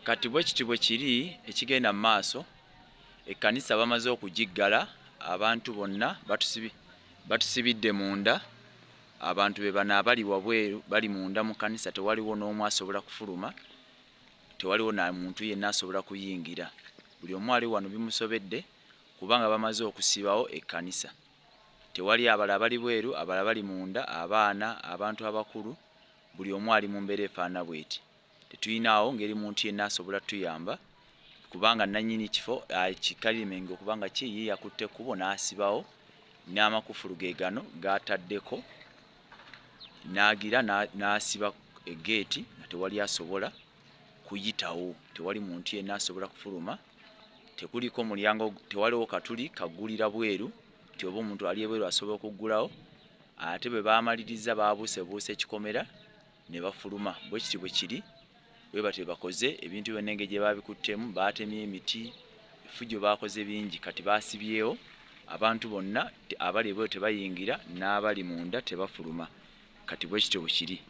Kati bwe kiti bwe kiri ekigenda mu maaso, ekkanisa bamaze okugiggala, abantu bonna batusibidde munda. Abantu be bano abali wabweru bali munda mu kanisa, tewaliwo n'omu asobola kufuluma, tewaliwo na muntu yenna asobola kuyingira. Buli omu ali wano bimusobedde kubanga bamaze okusibawo ekkanisa. Tewali abalala bali bweru, abalala bali munda, abaana, abantu abakulu, buli omu ali mu mbeera efaana bweti. Tetuyinaawo ngeri muntu yenna asobola tuyamba kubanga nannyini kifo kikalimengo kubanga ye yakutte ekkubo n'asibawo n'amakufulu ge gano g'ataddeko n'agira n'asiba eggeeti nga tewali asobola kuyitawo, tewali muntu yenna asobola kufuluma, tekuliko mulyango, tewaliwo katuli kaggulira bweru nti oba omuntu ali ebweru asobola okuggulawo. Ate bwe baamaliriza baabuusebuusa ekikomera ne bafuluma. Bwe kiti bwe kiri, bwe batyo bakoze ebintu byonna gye babikuttemu, baatemye emiti, effujjo baakoze bingi. Kati baasibyewo abantu bonna abali ebweru tebayingira, n'abali munda tebafuluma. Kati bwe kityo bwe kiri.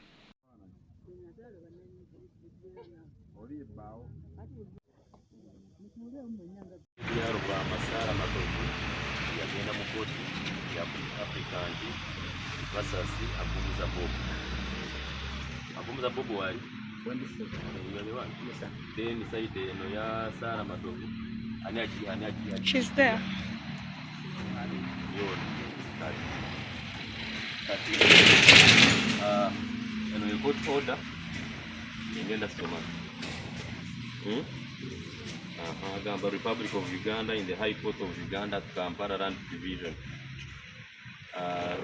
Masara matovu yagenda mu kkooti ya African versus Agumuza Bob wali then side eno ya Sara matovu ani she's there. Eno ye court order engenda soma Gamba Republic of Uganda in the High Court of Uganda at Kampala Land Division,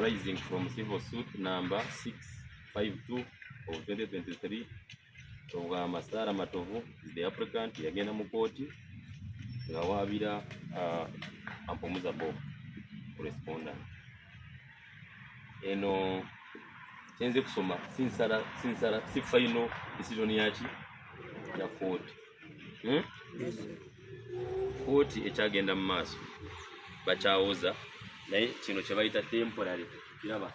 rising from civil suit number 652 of 2023. So Masara Matovu is the applicant. Yagenda mu kooti nga waabira Ampomuza Bob respondent. Eno kyenze kusoma sinsala si final decision yaki ya court. Kooti ekyagenda mu maaso bakyawoza naye kino kye bayita temporary. Kiraba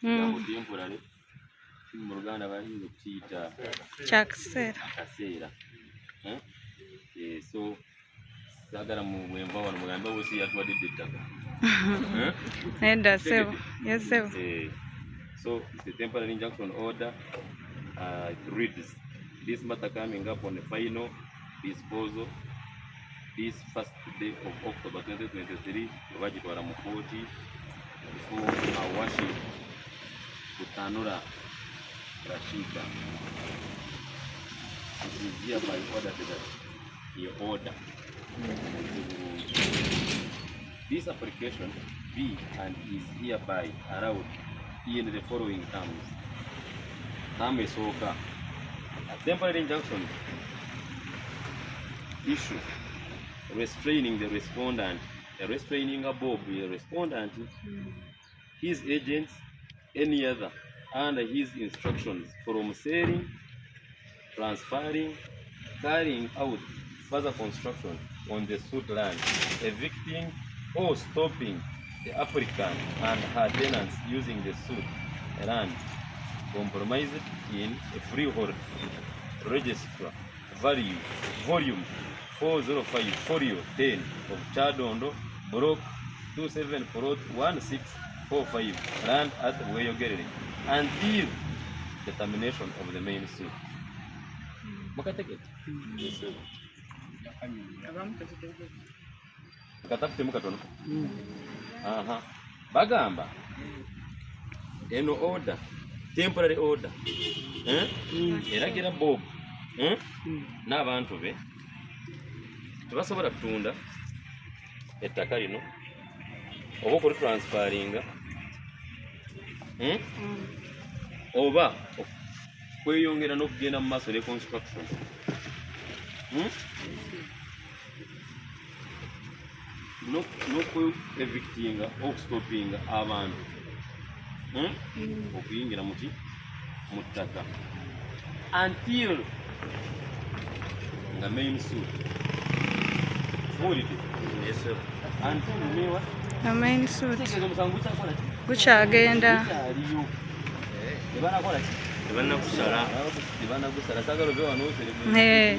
temporary mu Luganda bayinza okukiyita kyakaseera. So saagala mu bwenva wano mugambe bwosi yatuwadde ettaka. Yes, sir. So it's a temporary injunction order. It reads, this matter coming up on the final disposal this first day of October 2023, bagitwala mu kooti before our worship Kutanura Rashika. It is hereby ordered that he order this application be and is hereby allowed in the following terms. Term esooka, a temporary injunction issue restraining the respondent, restraining a Bob, a respondent, his agents, any other, under his instructions from selling, transferring, carrying out further construction on the suit land, evicting or stopping the applicant and her tenants using the suit land compromised in a freehold register volume 405 folio 10 of Chadondo block 27 plot 1645 land at Ebweyogerere until the termination of the main suit. Makateke katapute mukatono. Bagamba eno order, temporary order, eragira Bob n'abantu be tebasobola kutunda ettaka lino oba okulitransfaringa oba kweyongera n'okugenda mu maaso ne construction n'okwe-evictinga okustopinga abantu okuyingira mu ttaka until nga main suit The main suit gukyagenda. Tebanakusala sagala obe wano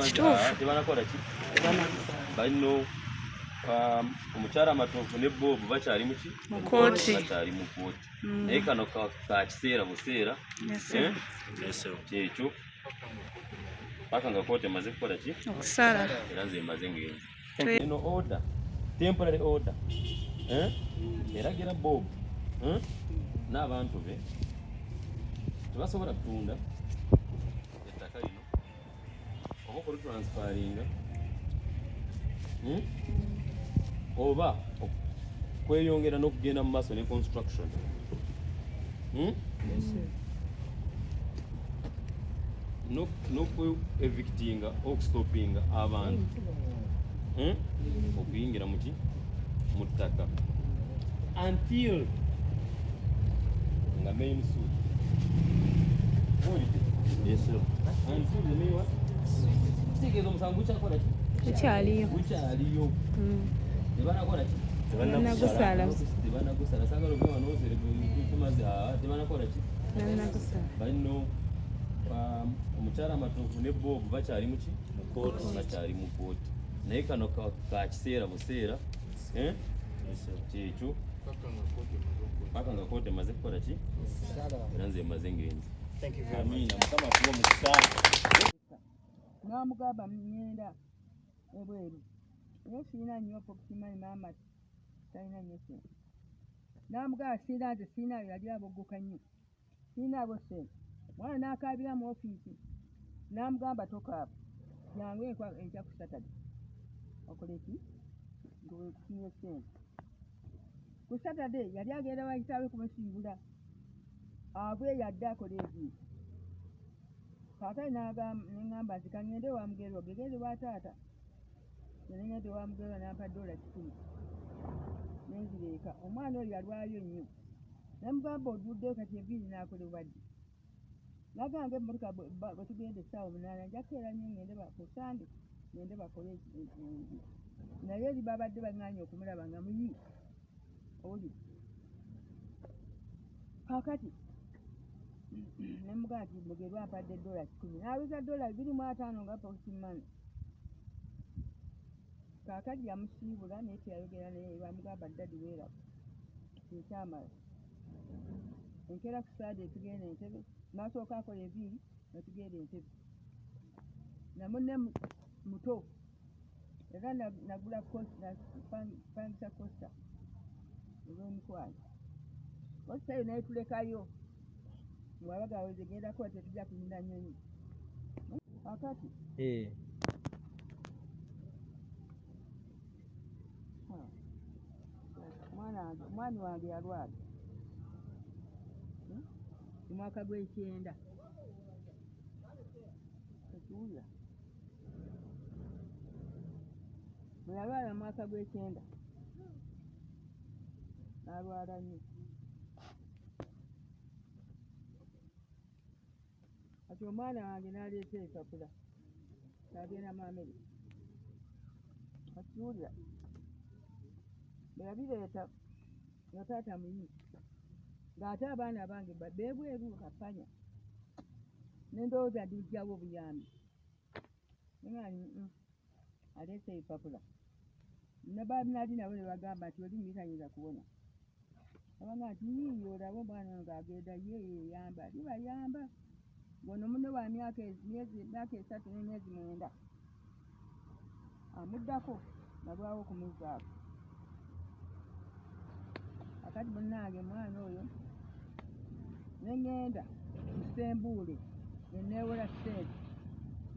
kituufu. tebanakola ki balino omukyala amatovu ne Bob bakyali muki Mu kkooti. bakyali mu kkooti naye kano ka kiseera buseera kyekyo paka nga kkooti emaze kukola ki Okusala. era nze emaze ngenzi eno order temporary order eragira Bob n'abantu be tebasobola kutunda ettaka lino oba okulutransfaringa oba kweyongera n'okugenda mu maaso ne construction n'okwe-evictinga okustopinga abantu okuyingira muki mu ttaka until nga main suit until the main what kitegeeza omusango gukyakola ki Kukyaliyo. gukyaliyo tebanakola ki Nagusala. tebanagusala sagala obe wanotumaze tebanakola ki Nagusala. balino omukyala amatovu ne Bob bakyali muki bakyali mu kkooti naye kano ka kiseera buseera kyekyo paka nga kkooti emaze kukola ki era nze emaze ngenzi amiina mukama kuba mukisaala n'amugamba ngenda ebweru naye sirina nnyo pokitimani maama talina nnyo sente n'amugamba sirina nze sirinayo yali aboggoka nnyo sirina abo sente mwana n'akaabira mu ofiisi n'amugamba tokaaba jangu enkya ku Saturday okole ki ngwekufunye sente ku Saturday yali agenda wakitaawe kumusiibula ave yadde akole ebyiri kaakali neŋŋamba nti kaŋŋende wa mugerwa gegende wa taata neŋŋende wa mugerwa nampa $100 nenzira eka omwana oyo yalwayo nnyo namugamba oduddeyo kati ebyiri n'akolebwa ddi nagamba emmotoka bwe tugenda essaawa 8 nja kukeera nnyo ngende ku Sande ngende bakole naye eri babadde baŋŋaanye okumulaba nga muyi oli kaakati nemugamba nti mugerwa ampadde $10 n'aluza $25 nga pokitimani kaakati yamusiibula naye teyayogera naye bamugamba ddadi weeraba ekyamala enkeera ku Sande tugenda Entebbe n'asooka akola ebyiri netugenda Entebbe namunne muto era nagula pangisa costa olw'emitwalo costa eyo naye tulekayo mwabaga weze genda kuba tetujja kulinda nnyonyi akati omwami wange yalwala mu mwaka gw'ekyenda ekiwulira bwe yalwala mu mwaka gw'ekyenda n'alwala nnyo kati omwana wange n'aleeta ebipapula kyagenda mu Amerika akiwulira bwe yabireeta nga taata muyi ng'ate abaana bange beebweru kapanya nendowooza ndijjawo obuyambi aleeta ebipapula ne banali nabo ne bagamba nti oli muyitanyiriza kubona abanga nti yiiyo olabe omwana wange agenda ye yeyamba libayamba ngono munne wa myaka 3 n'emyezi 9 amuddako nalwawo okumuzaako akati munnange mwana oyo neŋŋenda musembuule neneewola sente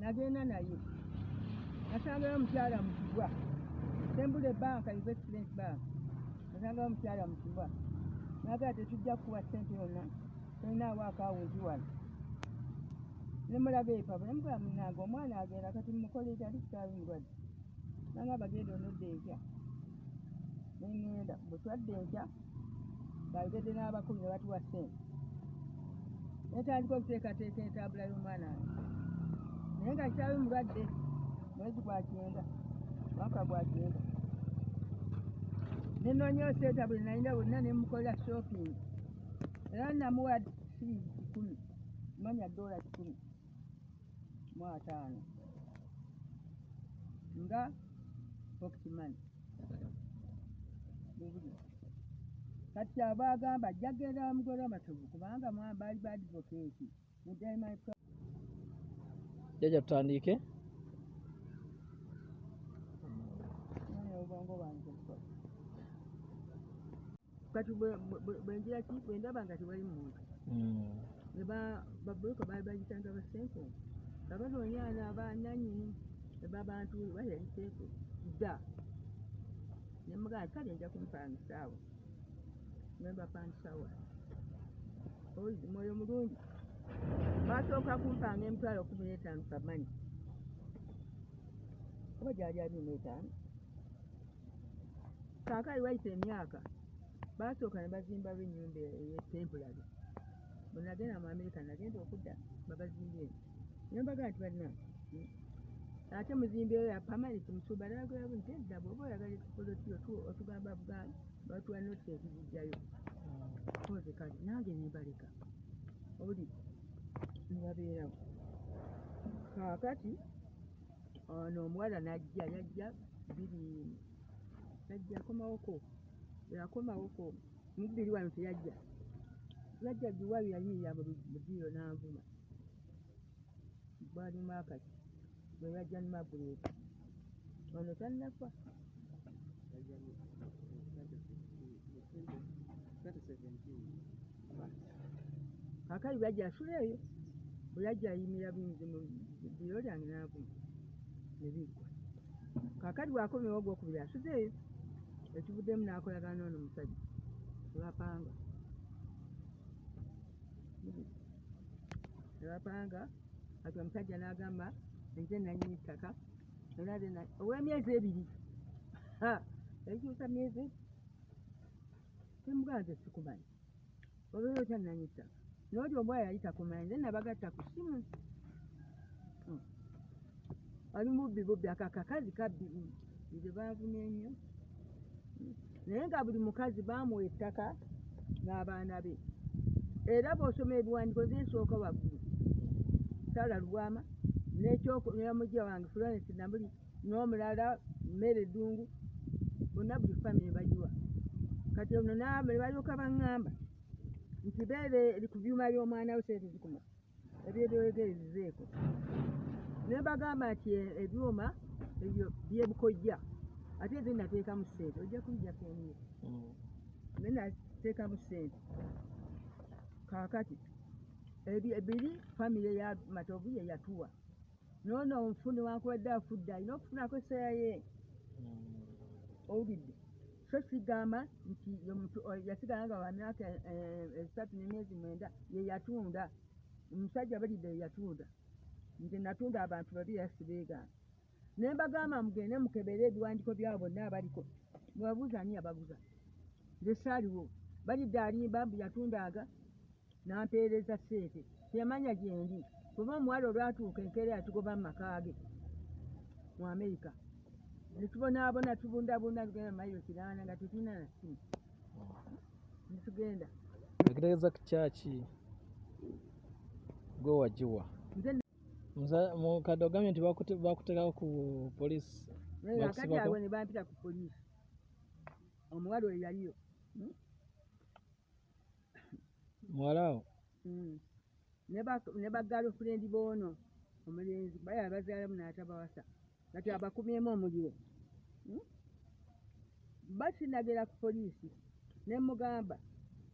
nagenda naye nasangayo omukyala mu Kibwa sembule banka investment bank nasangayo omukyala mu Kibwa nagaa tetujja kukuwa sente yonna tolinaawo akawunti wano nemulaga ebipapula nemugamba munnange omwana agenda kati mukole kyali kitaawe mulwadde nanga bagenda onodda enkya neŋŋenda bwe twadda enkya baayogedde n'abakulu ne batuwa sente netandika okuteekateeka entambula y'omwana wange naye nga kitaawe mulwadde mwezi gwa 9 mwaka gwa 9 nenoonyewo sente buli nalina bonna nemukolera shopping era namuwa $10 manya $10,500 nga pocket money. Kati abagamba ajja kgenda bamugole amatovu kubanga baali ba advocate mu Diamond Jajja tutandike. obwongo bwange bukola. Kati bwenjira ki bwendaba nga tewali muntu ne babulooka baali bagitanga basenko nga banoonya abananyini ne babantu bayaliteeko dda ne mugamba kale nja kumpangisa awo ne bapangisa wa mwoyo mulungi basooka kumpanga $15,000 kamanyi oba gyali $25. Kaakali wayita emyaka basooka ne bazimbawo ennyumba temporary. Bwe nagenda mu America nagenda okudda babazimbe ne mbaga nti banna ate muzimbeyo ya permanent musuuba nagulabu nti edda bw'oba oyagala ekikolo kyo otugamba Buganda batuwa noti ekizijjayo koze kale nange nembaleka obuli nebabeerawo. Kaakati ono omuwala yajja yakomawoko mu 2 wano teyajja giwayo yayimirira mu ddiiro n'anvuma bwali mwakati bwe yajja nemabuleeti ono tannafa. Kaakali bwajja asula eyo bwe yajja ayimirira buyinzi mu ddiiro lyange n'anvuma ne biggwa. Kaakali bwakomewo ogwokubiri asuze eyo ekivuddemu n'akolagana n'ono omusajja nebapanga ati omusajja n'agamba nze nanyini ttaka ow'emyezi 2 ekikyusa myezi temugamba nze sikumanyi obeera otya nanyi ttaka n'oli omwaya yali takumanyi nze nabagatta ku ssimu ali mubbi akakazi kabbi nze baavumye nnyo naye nga buli mukazi baamuwa ettaka n'abaana be era bw'osoma ebiwandiiko zensooka waggulu Sala Lubwama n'eyamujja wange Florence Nambuli n'omulala Mmere Ddungu bonna buli famire bagiwa. Kati ono ne balyoka baŋŋamba nti beere ku byuma by'omwana we sente zikuma ebyebyogerezeeko ne bagamba nti ebyuma ebyo byebukojja ate nze nateekamu ssente ojja kubijjako eniyo ne nateekamu ssente. Kaakati ebiri famire ya Matovu ye yatuwa noono omufuni wankubadde afudde alina okufunako CIA owulidde so kigamba nti yasigala nga wa myaka 3 n'emyezi 9 ye yatunda omusajja balidde ye yatunda nze natunda abantu 2 yasibeegana ne mbagamba mugende mukebere ebiwandiiko byabo bonna abaliko mubabuuza ani yabaguza nze saaliwo balidde alimba yatundanga n'ampeereza ssente teyamanya gyendi kuba omuwala olwatuuka enkeera yatugoba mu maka ge mu America ne tubonaabona tubundabunda tugenda mayiro 8 nga tetulina na ssimu netugenda ekitegeeza kyaki gwe wagiwa mu kadde ogambye nti bakuteekako ku poliisi akati awo ne bampita ku poliisi omuwala oyo yaliyo muwalawo ne bagirlfriend boono omulenzi bayala bazaalamu n'atabawasa kati abakumyemu omuliro basinagera ku poliisi ne mugamba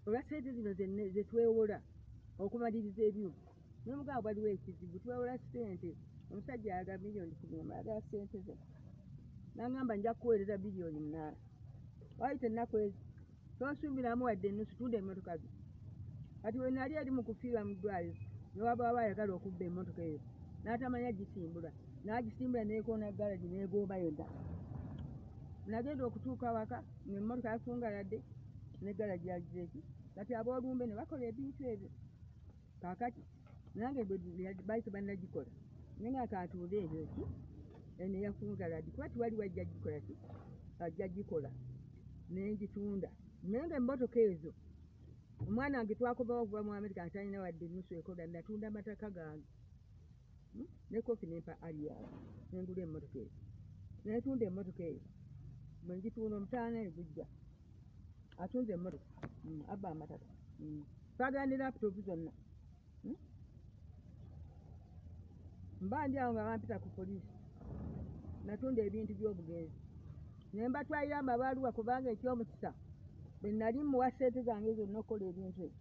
olwa ssente zino zetwewola okumaliriza ebyuma ne mugamba waliwo ekizibu twewola ssente omusajja ayaga $1,000,000 ayagala ssente ze n'agamba nja kukuweereza $8,000,000 wayita ennaku ezo tonsumbiramu wadde ennusu tunda emmotoka ze. Kati we nali eri mu kufiira mu ddwaliro ne wabaawo ayagala okubba emmotoka eyo n'atamanya gisimbula n'agisimbula n'ekoona ggalagi n'egomba yonna. Nagenda okutuuka waka ng'emmotoka yafungaladde ne ggalagi yagizeeki kati aboolumbe ne bakola ebintu ebyo. Kaakati nange baite bannagikola naye nga kantuule ebyo ki eno yafungaladde kuba tiwali wajja gikola ki ajja gikola ne ngitunda naye nga emmotoka ezo omwana wange twakobawo okuva mu Amerika ntalina wadde nusu ekola natunda amataka gange ne kofi nempa aliyawo nengula emmotoka eyo netunda emmotoka eyo bwe ngitunda omutaana egujja atunze emmotoka abba amataka twagala ne laputopu zonna mba ndi awo nga bampita ku poliisi natunda ebintu by'obugenzi ne mbatwalira amabaluwa kubanga ekyomukisa bwe nali muwa sente zange zonna okukola ebintu ebyo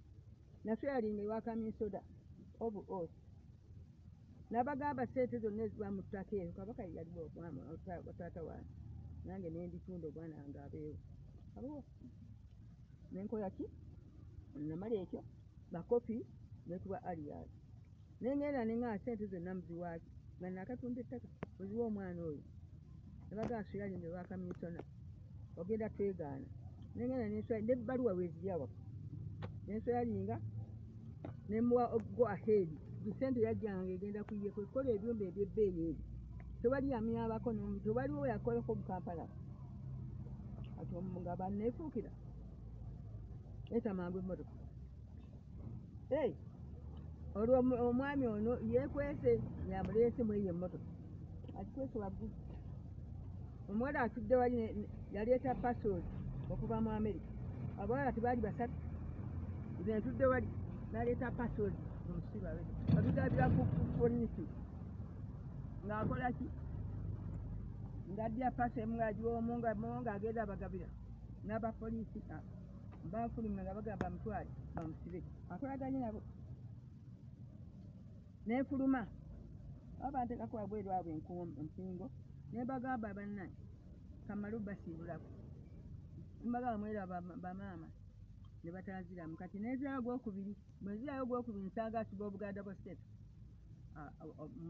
nasweyalinga ewa kamisoda obu osi nabagamba sente zonna eziba mu ttaka eyo kabaka yaliwo taata wange nange nenditunda omwana wange abeewo aliwo nenkola ki namala ekyo bakopi netuba aliyali nengenda neŋŋaa sente zonna muziwaaki nga nakatunda ettaka oziwa omwana oyo nebaga nsweyalinga ewa kamisona ogenda twegaana nengenda nebbaluwa weziryawa nensweyalinga nemuwa go ahead sente yajjanga egenda kuye kwekola ebyumba ebyebbeeyi ebyo tewali yamyabako tewaliwo yakolako mu Kampala ati nga banneefuukira leeta mangu emmotoka olwo omwami ono yeekwese yamuleese mu eyo emmotoka agikwese waggulu omuwala atudde wali yaleeta passport okuva mu Amerika abawala tebaali basatu ntudde wali naleeta passport omusiba we abigabira ku polisi ng'akola ki ng'addira pasi emu ng'agiwoomu ng'agenda abagabira n'abapoliisi banfulumya nga bagamba mutwale bamusibe akolaganye nabo nenfuluma abantekako wabweru abo empingo nebagamba bannange kamale basiibulako mbagamba mwera bamaama ne batanziramu kati nezirayo gwokubiri bwenzirayo gwokubiri nsanga asiba Obuganda bwa State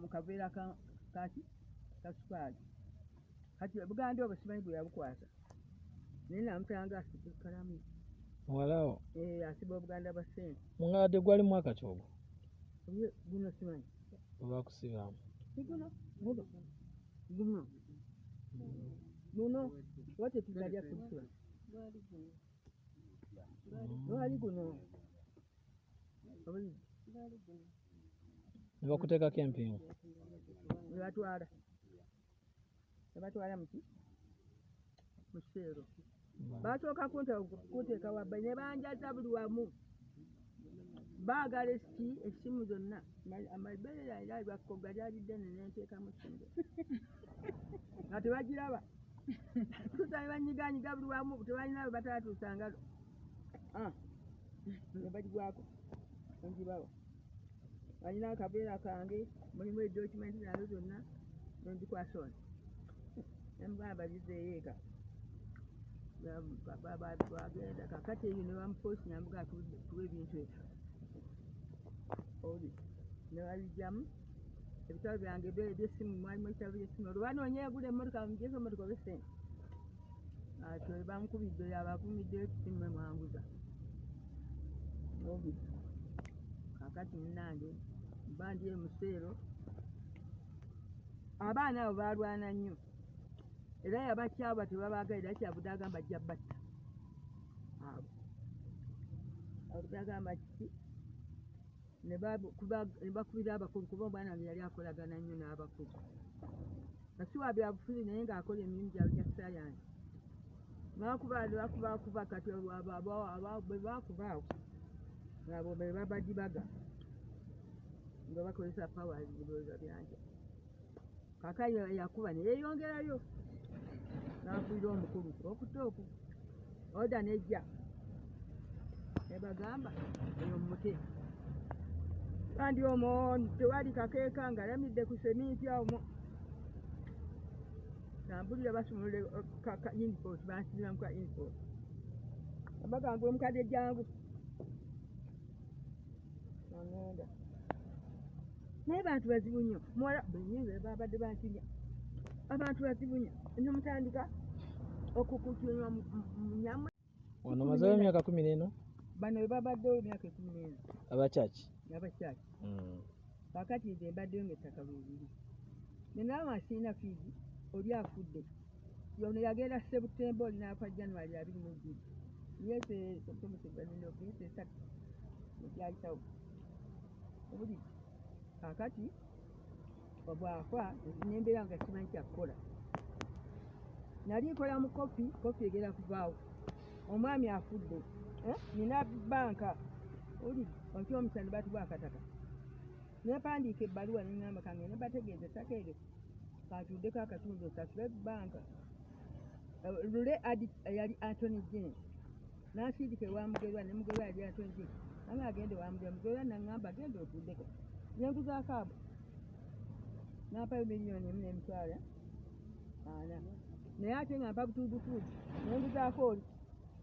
mu kaveera kaki kasupaali kati Buganda obwo simanyi bwe yabukwasa naye namutanga asiba ekkalamu muwalawo asiba Obuganda bwa State mungadde gwali mwaka ki ogwo guno simanyi olwakusibaamu guno wate tugalya kusiba lwali guno ne bakuteekako empingu nebatwala muki mu kiseero basooka kunteeka wabba ne banjaza buli wamu baagala essimu zonna amabeere yange bakkoga lyali ddene nenteekamu essimu nga tebagiraba tusanye banyiganyiga buli wamu tebalina bwe batatuusanga ne bagigwako nengibawa balina akaveera kange mulimu edokimenti zange zonna nenzikwasa ono nemugamba bagizeeyo eka bagenda kakati eyo nebamuposi namuga tuwa ebintu ebyo oli nebabijjamu ebitabo byange ebyessimu mwalimu ebitabo byessimu olwo banoonya egula emmotoka mugeza emmotoka oba essente atyo bamukubidde abavumidde ekisimu mwanguza obi kakati munnange mba ndi emuseero abaana abo balwana nnyo era yabakyabwa tebabagalira kyabudde agamba ajja batta abo abudde agamba kiki ne bakubira abakulu kuba omwana wange yali akolagana nnyo n'abakulu kasiwa byabufuzi naye ng'akola emirimu gyabwe gya sayansi bakuba kati bwe bakuba awo ngabo be babadibaga nga bakozesa pawazi birowooza byanja kaka yakuba ne yeeyongerayo n'afuira omukulu okutooku oda nejja nebagamba eyo mute kandi omwo tewali kakeeka ng'alamidde ku seminti awo nambulira basumulule ka inpot bansibiramu ka inpot abaganga omukadde jangu angenda naye bantu bazibu nnyo muwala benyinza babadde bankinya abantu bazibu nnyo nomutandika okukutyonywa munyamwe wano mazeyo emyaka 14 bano bebabaddewo emyaka 14 abakyaki kakati nze mbaddeyo ng'ettaka bwebiri nenawe asiina fiizi oli afudde yono yagenda September oli n'afa January 22 Myezi okusomeseganira okuyisa esatu ekyayitawo obuli kakati obwafa nembeera nga simanyi kyakukola nali nkola mu kofi egera kuvaawo omwami afudde nina banka oli okyomusana batuwa akataka nepandiika ebbaluwa neŋŋamba kange ne bategeeza ettaka eryo katuddeko akatundu osasule banka lule yali Anthony Jane nansindika ewa Mugerwa ne Mugerwa yali Anthony Jane nange agende wa Mugerwa naŋŋamba agende otuddeko nenguzaako abo nampayo $1,000,000 ana naye ate nga mpa butuudutuudu nenguzaako oli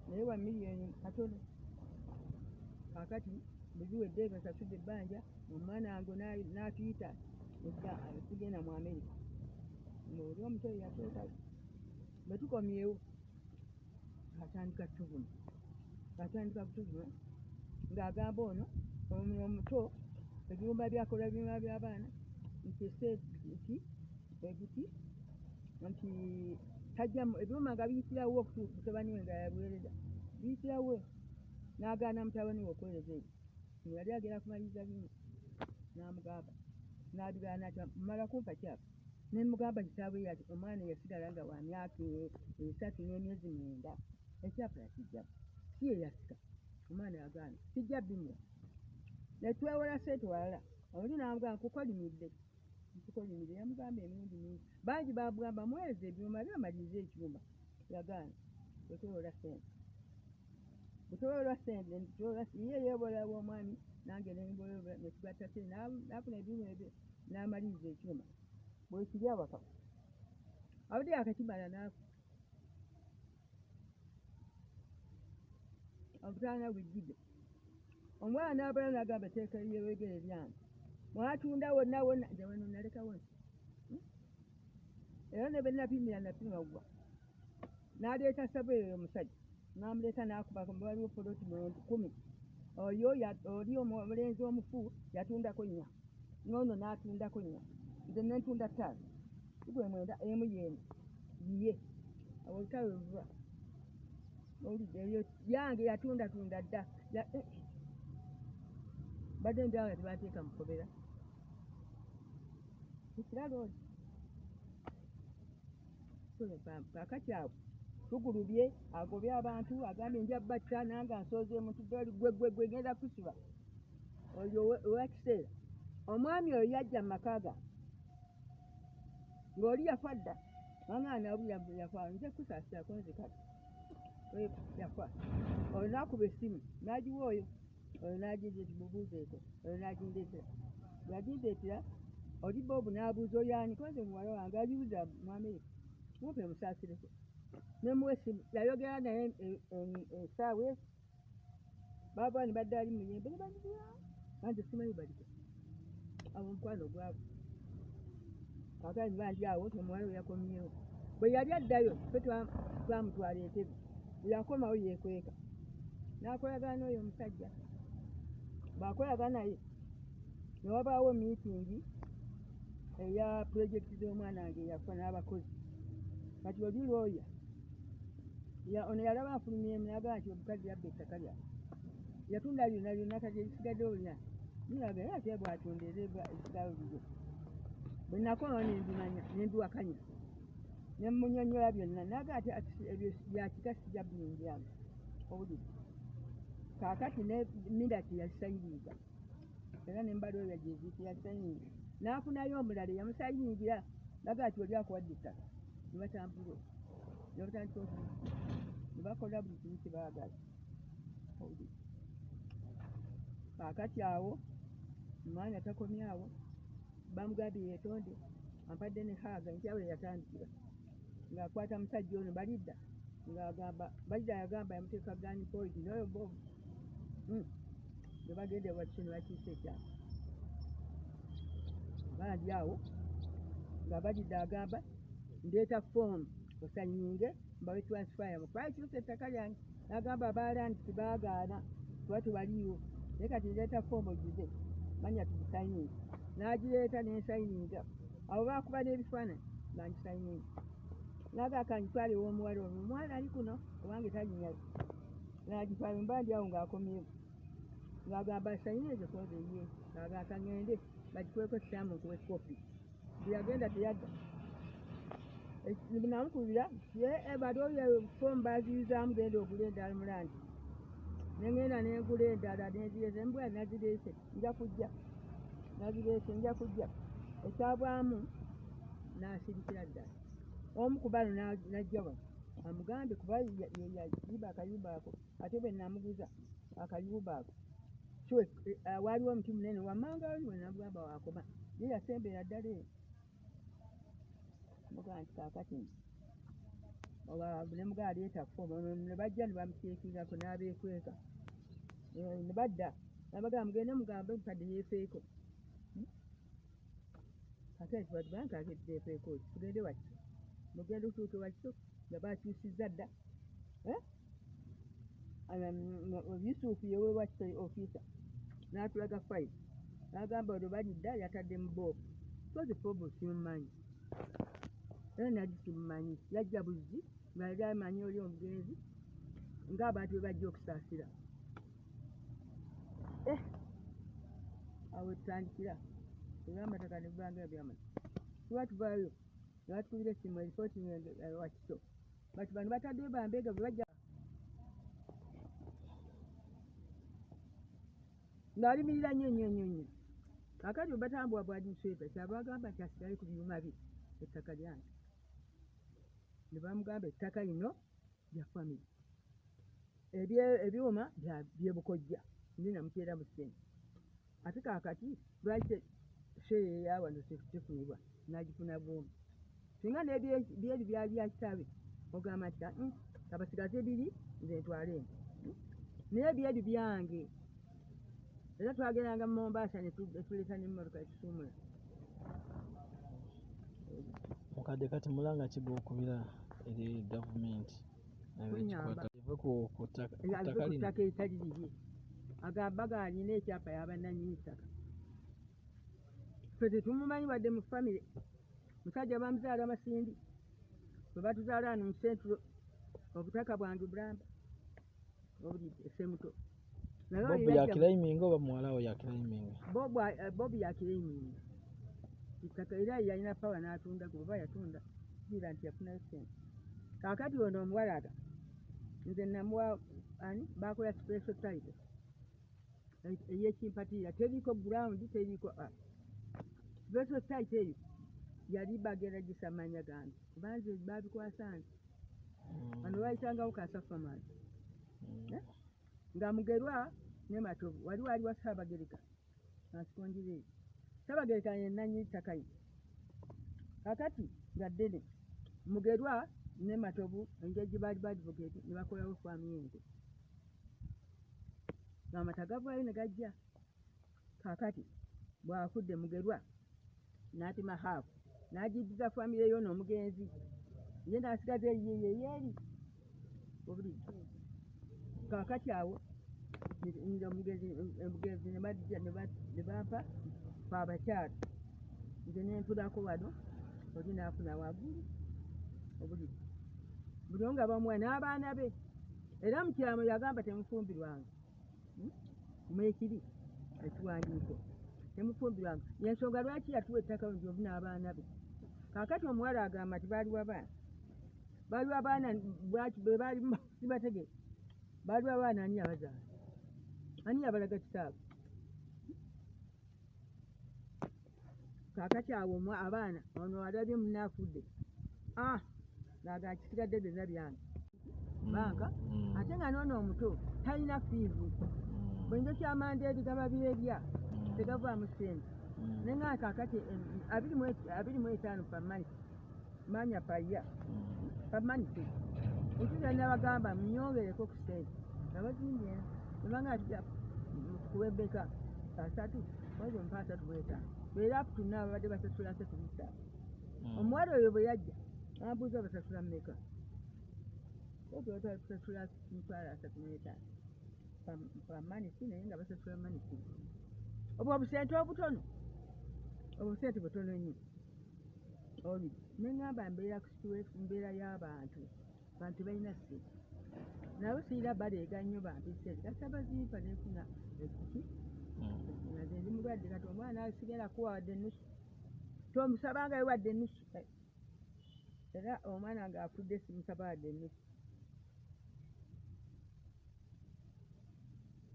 naye wa $1,000,000 katono kakati buziwedde basasudde ebbanja omwana wange n'atuyita tugenda mu America ng'oli omutwe yateekayo bwe tukomyewo atandika kutuvuma ng'agamba ono omuto ebirumba byakola birumba by'abaana nti nti tajjamu ebirumba nga biyitirawo okutuuka mutabani we nga yabuweereza biyitirawo n'agaana mutabani we okuweereza ebyo yali agera kumaliriza bino n'amugamba n'abigaana ati mmala kumpa kyapa ne mugamba kitaawe yati omwana yasigala nga wa myaka 3 n'emyezi 9 ekyapa yakijjamu si ye yasika omwana yagaana kijja bimuwa netwewola sente walala oli n'amugamba nkukolimidde yamugamba emirundi mingi bangi bamugamba mwezi ebyuma byamaliriza ekyuma yagaana bwetwewola sente ye yeebolawo omwami nange netugatta sente nafuna ebyuma ebyo n'amaliriza ekyuma bwekiri awaka abadde yakakimala naafu obutaana bujjide omwana n'abala n'agamba teeka Ebweyogerere lyange mwatunda wonna nze wano nalekawo nti era ne benapimira napima gwa n'aleeta sabuyeyo omusajja n'amuleeta n'akubako waliwo poloti 10 oyo oli omulenzi omufu yatundako 4 n'ono n'atundako 4 nze nentunda 5 gwe mwenda emu yeno yiye olutalo luva oliddeyo yange yatunda dda badde ndaba tebateeka mukobera ekiralo oli kakati awo tugulubye agobye abantu agambye nja batta nange ansooze muntu gwe genda kusiba oyo owakiseera omwami oyo yajja mu maka gange ng'oli yafa dda nange yafa nze kusaasirako nze kati yafa oyo n'akuba essimu n'agiwa oyo n'agindeeta mubuuzeeko oyo n'agindeetera bwagindeetera oli Bob n'abuuza oyani koze muwala wange agibuuza mu Amerika mumpe musaasireko nemuwa essimu yayogera naye essaawa ezo baava ne badda ali muyembe ne bagigira anze simanyi baliko abo omukwano gwabo kakati bandi awo omuwala we yakomyewo bwe yali addayo fe twamutwala Entebbe yakomawo yeekweka n'akolagana n'oyo omusajja bw'akolagana naye ne wabaawo miitingi eya pulojekiti z'omwana wange yafa n'abakozi kati oli looya ono yalaba afulumyemu n'agamba nti omukazi yabba ettaka lyange yatunda lyonna kati erisigadde olina niraga ate bw'atunda ebisigalo bibyo bwe nakomawo nembimanya nembiwakanya nemunyonyola byonna naga ati ebyo byakika sijja biyingirange obuliri kaakati ne Midati yasayiringa era nembalayo yajeziiki yasayiringa n'afunayo omulala yamusayiringira naga ati oli akuwadde ettaka nebatambula nebatandika okulimu nebakola buli kimu kyebaagala obuliri kaakati awo omwanya takomye awo bamugambye yeetonde ampadde ne haaga nkyawe yatandikira ng'akwata musajja ono balidda ng'agamba balidda yagamba yamuteeka gani poidi noyo Bob nebagende wakise ne bakiisa ekyama bandi awo nga balidda agamba ndeeta foomu osayininge mbawe transfaya mukwakirusa ettaka lyange n'agamba abaalandi tibaagaana kuba tebaliiwo naye kati ndeeta foomu ogize manya tugisayininge n'agireeta n'ensayininga abo baakuba n'ebifaananyi bangisayininga naga kanyitwale ew'omuwala ono omwana ali kuno owange talinyayo n'agitwala embandi awo ng'akomyewo ng'agamba sayina ezo koze ye ng'agamba ngende bagikweko kitamu nkuwe kopi bwe yagenda teyadda namukubira bali oyo fomu baziyuzaamu genda ogula endala mulandi nengenda nengula endala nezirese embwa nazirese nja kujja ekyabwamu nasirikira ddala omu ku bano najja wano amugambe kuba yayiba akayumba ako ate bwe namuguza akayumba ako waliwo omuti munene wammanga oli we namugamba wakoma ye yasembera ddala eyo mugaa nti kaakati ne mugaa aleeta fomu ne bajja ne bamuteekingako n'abeekweka ne badda nabagamba mugende mugambe mukadde yeefeeko ate kibatubanga akeddeefeeko ki tugende wakito mugende otuuke wakito nga bakyusizza dda yusufu yewe wakito ofiisa n'atulaga fayiro n'agamba olwo balidda yatadde mu boobu kozi fobu simumanyi era nali simumanyi yajja buzzi nga yali amanyi oli omugenzi ng'abantu bwe bajja okusaasira awo tutandikira olw'amataka ne bubanga byamata tuba tuvaayo ne batukubira essimu eripooti wakito bati bano bataddeyo bambega bwe bajja ng'alimirira nnyo kakati bwe batambuwa bwadisweta kyaba bagamba nti asigale ku byuma bye ettaka lyange ne bamugamba ettaka lino lya famire ebyuma byebukojja ndi namuteera mu ssente ate kakati lwaki Kyeyawa wano tefunibwa n'agifuna bwoma singa n'ebyeri byali bya kitabe ogamba nti kabasigaze biri nze ntwale eno naye ebyeri byange era twagendanga mu Mombasa ne tuleeta n'emmotoka ekisuumula mukadde kati mulanga kiba okubira eri gavumenti eve ku ttaka eritali lirye agamba gaalina ekyapa y'abannannyini ttaka ffe tetumumanyi wadde mu famire musajja bamuzaala Masindi bwe batuzaala wano mu Central obutaka bwange bulamba obulidde Ssemuto Bobu yakiraiminga oba muwalawo yakiraiminga Bobu yakiraiminga ettaka era yalina pawa n'atunda kuba yatunda kira nti yafunayo ssente kaakati ono omuwalaga nze namuwa ani bakola special title ey'ekimpatiira teriko ground teriko special title eyo yali bagenda gisamanya gange kubanze babikwasa nti wano bayitangawo kasafamani nga Mugerwa ne Matovu wali wa Ssaabagereka asikonjireyo Ssaabagereka yenannyini ttaka ye kakati nga ddene Mugerwa ne Matovu engeri gye baali badvocate ne bakolawo faamu y'ente ng'amata gavaayo ne gajja kakati bw'afudde Mugerwa n'atema haafu n'agiddiza famire yo n'omugenzi ye n'asigaza yeyeeri obulidde kakati awo omugenzi ne bampa abakyala nze nentulako wano oli n'afuna waggulu obulidde buli nga bamuwa n'abaana be era mu kyama yagamba temufumbirwanga mwekiri ekiwandiiko temufumbirwanga yensonga lwaki yatuwa ettaka njovu n'abaana be kakati omuwala agamba nti baaliwo abaana bwe baali sibategeke baaliwo abaana ani yabazaala ani yabalaga kitaabwe kakati awo abaana ono alabye munaafudde kisigadde byonna byange banka ate nga noono omuto talina fiizi bwenjo kyamanda ebigaba byebya tegavaamu ssente nenga kakati 25 pamanisi manya paya pamanisi ekyo nabagamba munyongereko ku ssente nabazimbye nebanga atija kuwebeka 3 mwezi omupa 3 era tuna babadde basasula 3 omuwala oyo bwe yajja ambuuza basasula mmeka kusasula 35 pamanisi naye nga basasula manisi obwo obusente obutono obusente butono nnyo oli neŋŋamba mbeera y'abantu balina ssente nabo siira baleega nnyo bampise gasaba zimpa nefuna ekiki naze ndi mulwadde kati omwana asigala kuwadde ennusu tomusabanga ewadde ennusu era omwana ng'afudde simusaba wadde ennusu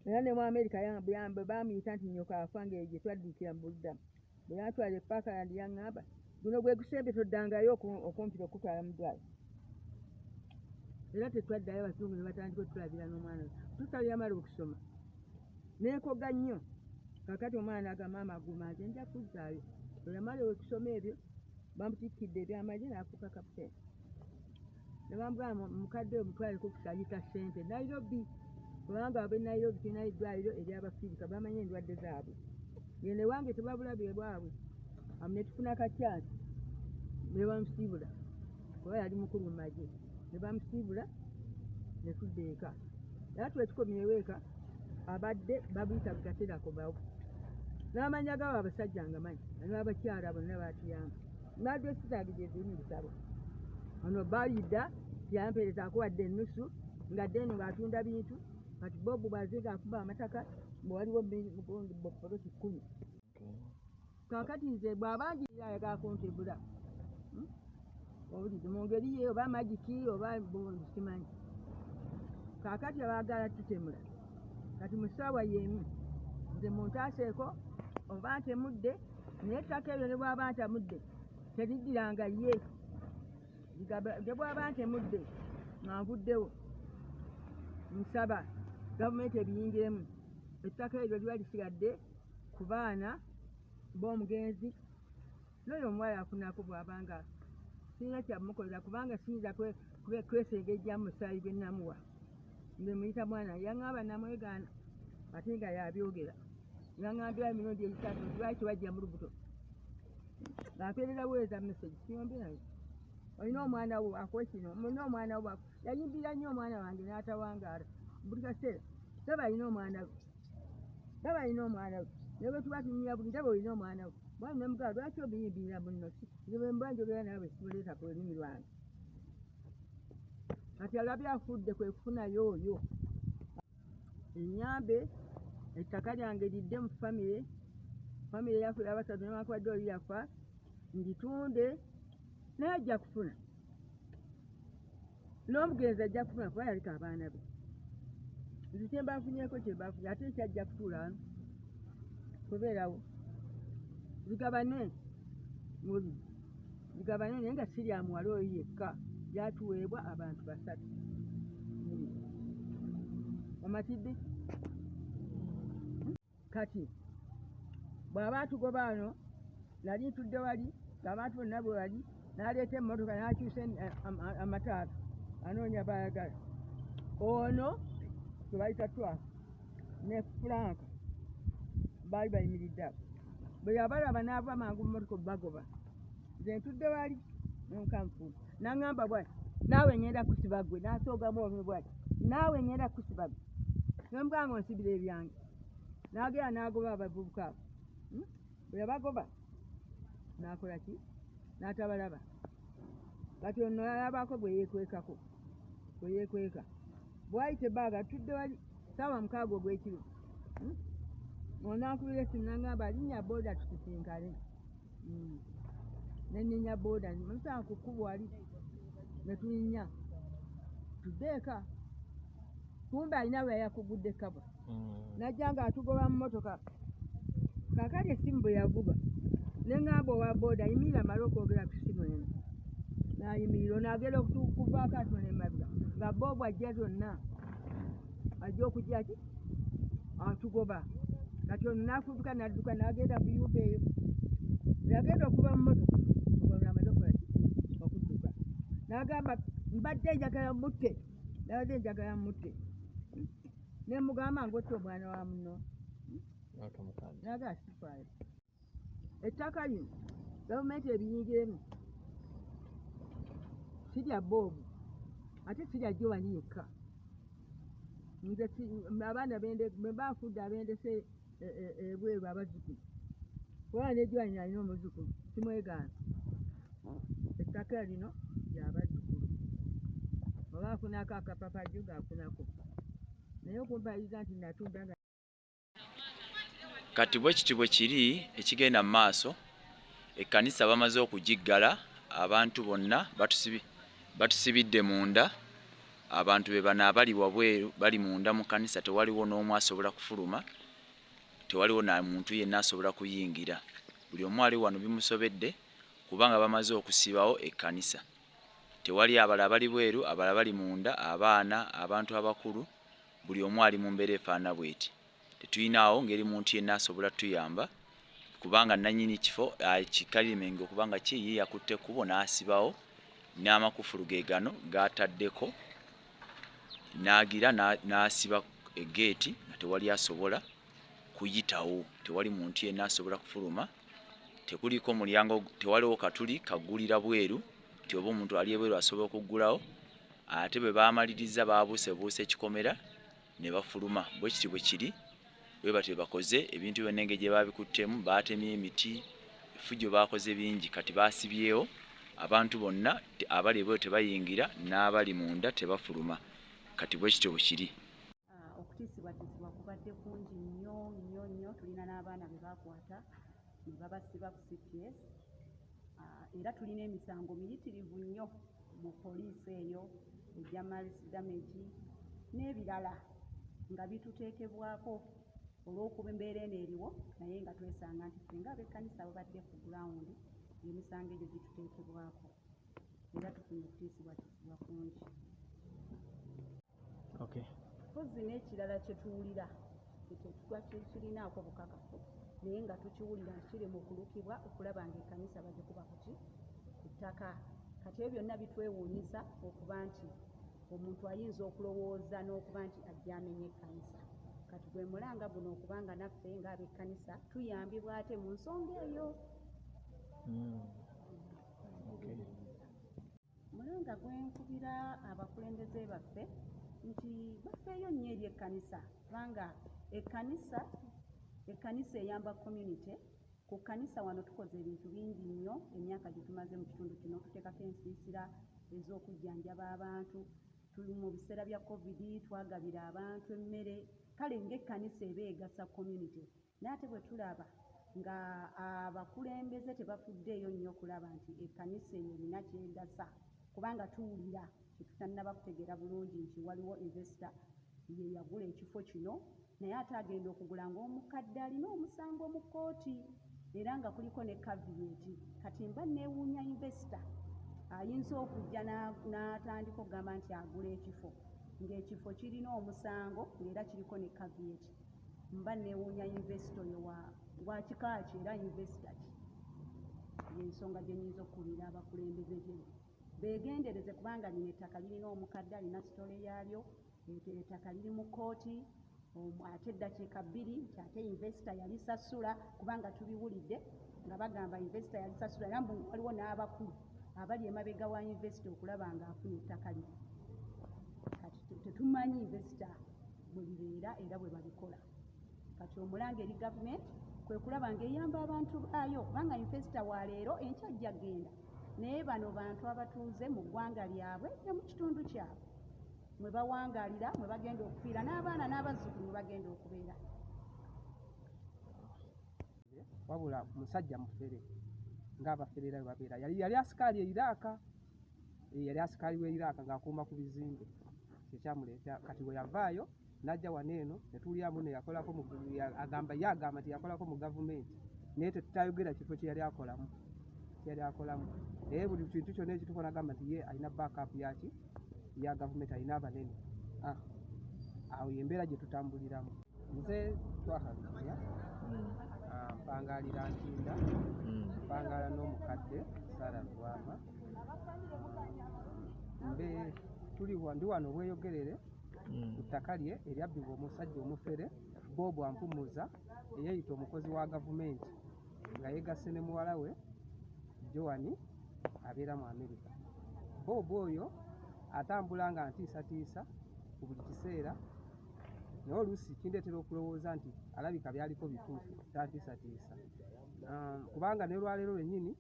era ne mu Amerika bwe bamuyita nti nyoka afa ng'eyo gye twadduukira mu Buliddamu bwe yatwala epaakayandi yaŋŋamba guno gwe gusembe toddangayo okumpita okutwala mu ddwaliro era tetwaddayo abazungu ne batandika otulabira n'omwana tusabye yamala okusoma neekoga nnyo kakati omwana n'agamba amaguma nze nja kuzzaayo bwe yamala okusoma ebyo bamutikkidde ebyamagye n'afuuka kaputeeni ne bamugamba mukadde oyo mutwaleko kusayita ssente Nairobi kubanga ab'e Nairobi tulina eddwaliro ery'Abafirika bamanyi endwadde zaabwe gende wange tebabulabye bwabwe amu ne tufuna akacyansi ne bamusiibula kuba yali mukulu mu magye ne bamusiibula ne tudda eka era twe tukomye eweeka abadde babuyita bugaterako bawo n'amanya gabo abasajja nga manyi n'abakyala bonna baatuyamba n'adresi zange gye ziri mu bisabo ono bayidda yampeereza akuwadde ennusu nga ddeno ng'atunda bintu kati bobu bwazinga akuba amataka mwe waliwo bopolosi 10 kaakati nze bw'abangirira ayagala kuntebula owulidde mu ngeri ye oba magiki oba simanyi kaakati abaagala tutemula kati mu ssaawa y'emu nze muntaaseeko oba ntemudde naye ettaka eryo ne bw'aba ntamudde teriddiranga ye ne bw'aba ntemudde nga nvuddewo nsaba gavumenti ebiyingiremu ettaka eryo liba lisigadde ku baana b'omugenzi n'oyo omuwala afunako bw'abanga sirina kyamukolera kubanga siyinza kwesengejja mu musaayi gwe namuwa nze muyita mwana yaŋŋamba namwegaana ate nga yabyogera yaŋŋambira emirundi esatu lwaki wajja mu lubuto ng'ampeereza buweereza message siyombye nayo olina omwana wo akuwe kino olina omwana wo yayimbira nnyo omwana wange n'atawangaala buli kaseera ndaba alina omwana we ndaba alina omwana we naye bwe tuba tunyumya buli ndaba olina omwana we bwana nemugaa lwaki obiyimbirira munno nze bwe mba njogera nawe simuleetako olulimi lwange kati alabye afudde kwe kufunayo oyo ennyambe ettaka lyange lidde mu famire yaffe abasatu newankubadde oli yafa nditunde naye ajja kufuna n'omugenzi ajja kufuna kuba yaliko abaana be nze kyembafunyeeko kyembafunye ate ekyajja kutuula wano kubeerawo bigabane bigabane naye nga si lya muwala oyo yekka lyatuweebwa abantu 3 amatidde kati bw'aba atugoba wano nali ntudde wali ng'abantu bonna bwe wali n'aleeta emmotoka n'akyusa amataala anoonya baayagala ono tebayita twafa ne Frank baali bayimiridde awo bwe yabalaba n'ava mangu mu mmotoka bagoba nze ntudde wali nonkanfuula n'aŋŋamba bwati naawe ngenda kusiba ggwe n'asoogamu olumi bwati naawe ngenda kusiba ggwe nomuganga onsibira ebyange n'agenda n'agoba abavubuka abo bwe yabagoba n'akola ki n'atabalaba kati ono yalabako gwe yeekwekako gwe yeekweka bw'ayita ebbaaga tutudde wali ssaawa 6 ogw'ekiro onankubira essimu n'aŋŋamba linnya booda tusisinkane nenninya booda musaa ku kkubo wali ne tulinnya tudde eka kumbe alina bwe yakugudde kabwa najja ng'atugoba mu mmotoka kaakati essimu bwe yavuga ne ŋŋamba owa booda yimirira amale okwogera ku ssimu eno n'ayimirira onaagenda okuvaako atona emabega nga boobu ajja zonna ajja okujja ki atugoba kati ono n'afubuka n'adduka n'agenda mu yumba eyo yagenda okuva mu mmotoka ono amaze okukola ki okudduka n'agamba mbadde njagala mutte nabadde njagala mutte ne mugamba ngotte omwana wa muno naga sifaayo ettaka lino gavumenti ebiyingiremu sirya boobu ate sirya Jowani yekka nze abaana bwe baafudde abendese ebweru abazzukulu kubanga ne Jowani alina omuzzukulu simwegaana ettaka lino lyabazzukulu oba afunako akapapaju gaafunako naye okumbaliriza nti natunda nga kati bwe kiti bwe kiri ekigenda mu maaso ekkanisa bamaze okugiggala abantu bonna batusibidde munda abantu be bano abali wabweru bali munda mu kanisa tewaliwo n'omu asobola kufuluma tewaliwo na muntu yenna asobola kuyingira buli omu ali wano bimusobedde kubanga bamaze okusibawo ekkanisa tewali abala bali bweru abala bali munda abaana abantu abakulu buli omu ali mu mbeera efaana bweti tetuyinaawo ngeri muntu yenna asobola tuyamba kubanga nanyini kifo kikalimenge okubanga kiye yakutte kubo n'asibawo n'amakufulu ge gano gataddeko n'agira n'asiba egeeti nga tewali asobola kuyitawo tewali muntu yenna asobola kufuluma tekuliko mulyango tewaliwo katuli kagulira bweru ti oba omuntu ali ebweru asobola okuggulawo ate bwe baamaliriza baabuusebuuse ekikomera ne bafuluma bwe kiti bwe kiri bwe batyo bakoze ebintu byonna engeri gye baabikuttemu baatemye emiti effujjo baakoze bingi kati baasibyewo abantu bonna abali ebweru tebayingira n'abali munda tebafuluma kati bwe kityo bwe kiri okutiisibwatiisibwa kubadde kungi nnyo tulina n'abaana be baakwata ne babasiba ku CPS era tulina emisango miyitirivu nnyo mu poliisi eyo ejja malice damage n'ebirala nga bituteekebwako olw'okuba embeera eno eriwo naye nga twesanga nti singa ab'ekkanisa babadde ku gurawundi emisango egyo gituteekebwako era tufunye okutiisibwatiisibwa kungi. Okay. Pozi n'ekirala kye tuwulira kirinaako bukakafu naye nga tukiwulira nti kiri mu kulukibwa okulaba ng'ekkanisa bagikuba ku ttaka kati ebyo byonna bitwewuunyisa okuba nti omuntu ayinza okulowooza n'okuba nti ajja amenye ekkanisa kati gwe mulanga guno okubanga naffe ng'ab'ekkanisa tuyambibwa ate mu nsonga eyo. Mulanga gwenkubira abakulembeze baffe nti bafeeyo nnyo eri ekkanisa kubanga ekkanisa eyamba community. Ku kkanisa wano tukoze ebintu bingi nnyo emyaka gye tumaze mu kitundu kino tuteekako ensiisira ez'okujjanjaba abantu tuli mu biseera bya covid twagabira abantu emmere kale ng'ekkanisa eba egasa community n'ate bwe tulaba nga abakulembeze tebafuddeeyo nnyo okulaba nti ekkanisa eyo erina kyegasa kubanga tuwulira tetutannaba kutegeera bulungi nti waliwo investor ye yagula ekifo kino naye ate agenda okugula ng'omukadde alina omusango mu kkooti era nga kuliko ne caveat kati mba neewuunya investor ayinza okujja n'atandika okugamba nti agula ekifo ng'ekifo kirina omusango ng'era kiriko ne caveat mba neewuunya investor oyo wa kika ki era investor ki yensonga gye nnyinza okuwulira abakulembeze gye beegendereze kubanga lino ettaka lirina omukadde alina sitole yaalyo ettaka liri mu kkooti ate eddakiika 2 nti ate investor yalisasula kubanga tubiwulidde nga bagamba investor yalisasula era mbu waliwo n'abakulu abali emabega wa investor okulaba ng'afuna ettaka lino kati tetumanyi investor bwe bibeera era bwe babikola kati omulanga eri gavumenti kwe kulaba ng'eyamba abantu baayo kubanga investor wa leero enkya ajja genda naye bano bantu abatuuze mu ggwanga lyabwe ne mu kitundu kyabwe mwe bawangaalira mwe bagenda okufiira n'abaana n'abazzukulu mwe bagenda okubeera. Wabula musajja mufere ng'abaferera bwe babeera yali asikaali eiraaka yali asikaali w'eiraaka ng'akuuma ku bizimbe kyekyamuleeta kati bwe yavaayo n'ajja wano eno ne tulyamu ne yakolako agamba nti yakolako mu gavumenti naye tetutayogera kifo kye yali akolamu naye buli kintu kyonna ekitukola agamba nti ye alina backup yaki ya gavumenti alina abanene awo yembeera gye tutambuliramu nze twakalukira mpangaalira ntinda mpangaala n'omukadde Sara Lwama ndi wano Ebweyogerere ku ttaka lye eryabbibwa omusajja omufere Bob Ampumuza eyeeyita omukozi wa gavumenti nga yeegasse ne muwala we Joani abeera mu Amerika. Bob oyo atambula nga ntiisatiisa ku buli kiseera naye oluusi kindeetera okulowooza nti alabika byaliko bituufu tantiisatiisa kubanga ne lwaleero lwennyini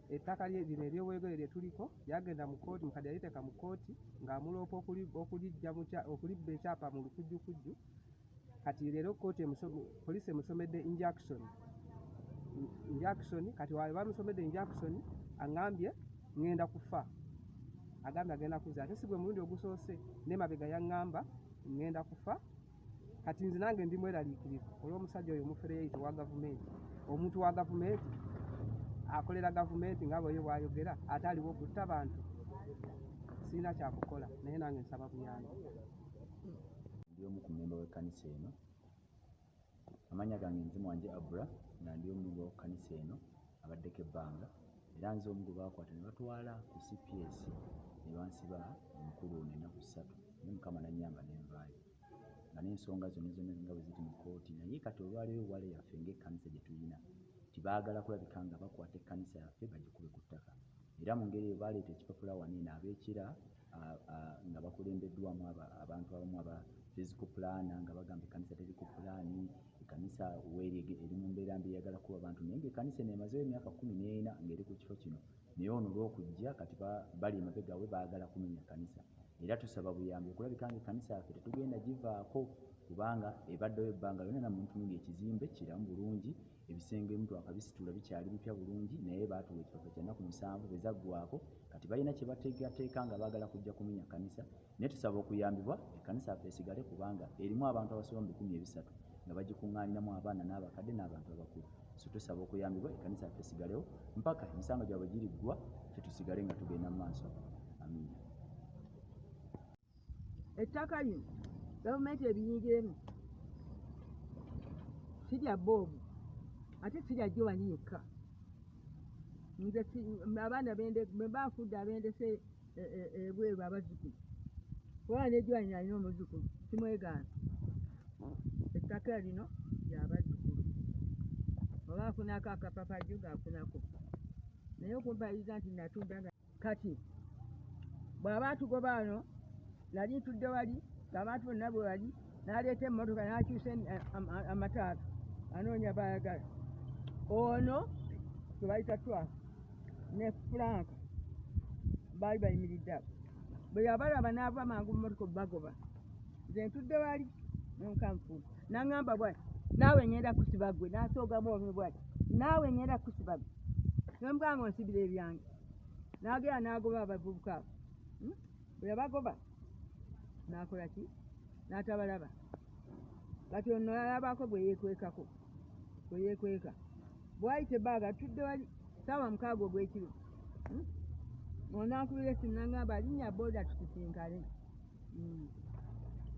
ettaka lino ery'Ebweyogerere tuliko lyagenda mu kkooti mukadde yaliteeka mu kkooti ng'amuloopa okulibba ekyapa mu lukujjukujju. Kati leero kkooti poliisi emusomedde injunction kati wawe bamusomedde injunction aŋŋambye ŋŋenda kufa, agambye agenda kuzza ate si gwe mulundi ogusoose n'emabega yaŋŋamba ŋŋenda kufa. Kati nze nange ndi mweraliikirivu olw'omusajja oyo omufere yeyita owa gavumenti, omuntu wa gavumenti akolera gavumenti nga bwe bwayogera ate aliwo okutta bantu. Sirina kyakukola naye nange nsaba buyambi. Ndi omu ku mmemba w'ekkanisa eno. Amannya gange nzimu wanje Abra nga ndi omu w'ekkanisa eno abaddeko ebbanga, era nze omu gwe baakwata ne batwala ku CPS ne bansiba omukulu ono ennaku 3 ne Mukama n'annyamba ne nvaayo nga n'ensonga zonna nga bwe ziri mu kkooti. Naye kati olwaleero wale yaffe ng'ekkanisa gye tulina tibaagala kulabika nga bakwata ekkanisa yaffe bagikube ku ttaka, era mu ngeri eyo baaleeta ekipapula wano eno abeekira nga bakulembeddwamu abantu abamu aba physical plan nga bagamba ekkanisa teri ku pulaani, ekkanisa weeri eri mu mbeera mbi eyagala kuba abantu, naye ng'ekkanisa eno emazeyo emyaka 14 ng'eri ku kifo kino, naye ono olw'okujja kati bali emabega we baagala kumenya kkanisa. Era tusaba buyambi okulabika nga ekkanisa yaffe tetugenda givaako kubanga ebaddeyo ebbanga lyonna nammwe mutunuulya ekizimbe kiramu bulungi, ebisenge ebimu twakabisitula bikyali bipya bulungi, naye baatuwa ekipapula kya nnaku 7 bwe zaggwako. Kati balina kye bateekateeka nga baagala kujja kumenya kkanisa, naye tusaba okuyambibwa ekkanisa yaffe esigale kubanga erimu abantu abasoba mu 300 nga bagikuŋŋaaniramu abaana n'abakadde n'abantu abakulu. So tusaba okuyambibwa ekkanisa yaffe esigalewo mpaka emisango gyabwe giriggwa, ffe tusigale nga tugenda mu maaso. Amiina. Ettaka lino gavumenti ebiyingiremu sirya boobu ate sirya Jowani yekka. Nze abaana bwe baafudde abendese ebweru abazzukulu kubanga ne Jowani alina omuzzukulu simwegaana. Ettaka lino lyabazzukulu oba afunako akapapajjo gaafunako, naye okumpaliriza nti natunda kati bw'aba atugoba wano nali ntudde wali ng'abantu bonna bwe wali n'aleeta emmotoka n'akyusa amataala anoonya baayagala. Ono gwe bayita Twaha ne Franka baali bayimiridde awo, bwe yabalaba n'ava mangu mu mmotoka bagoba. Nze ntudde wali nonkanfuula n'aŋŋamba bwati naawe ngenda kusiba ggwe, n'asoogamu olumwe bwati naawe ngenda kusiba ggwe, nomugamba onsibira ebyange. N'agenda n'agoba abavubuka abo, bwe yabagoba n'akola ki? N'atabalaba. Kati ono alabako bwe yeekwekako, bwe yeekweka bw'ayita ebbaaga atudde wali ssaawa 6 ogw'ekiro. Onankubira essimu n'aŋŋamba alinnya booda tusisinkane.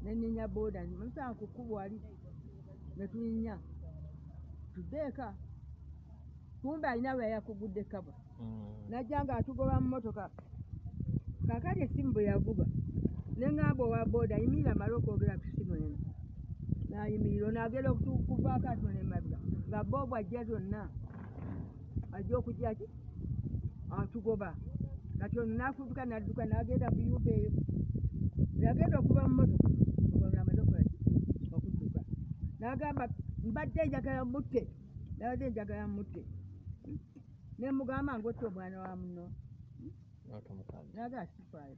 Ne nninnya booda musaana ku kkubo wali ne tulinnya tudde eka. Kumbe alina bwe yakugudde ekkabwa najja ng'atugoba mu mmotoka. Kaakati essimu bwe yavuga ne ŋŋamba owa booda yimirira amale okwogera ku ssimu eno. N'ayimirira ono agenda okuvaako atona emabega nga boobu ajja zonna ajja okujja ki atugoba. Kati ono n'afubuka n'adduka n'agenda ku yumba eyo. Yagenda okuva mu mmotoka ono amaze okukola ki okudduka. N'agamba mbadde njagala mutte, nabadde njagala mutte. Ne mugamba ng'otta omwana wa muno n'agala sifaayo.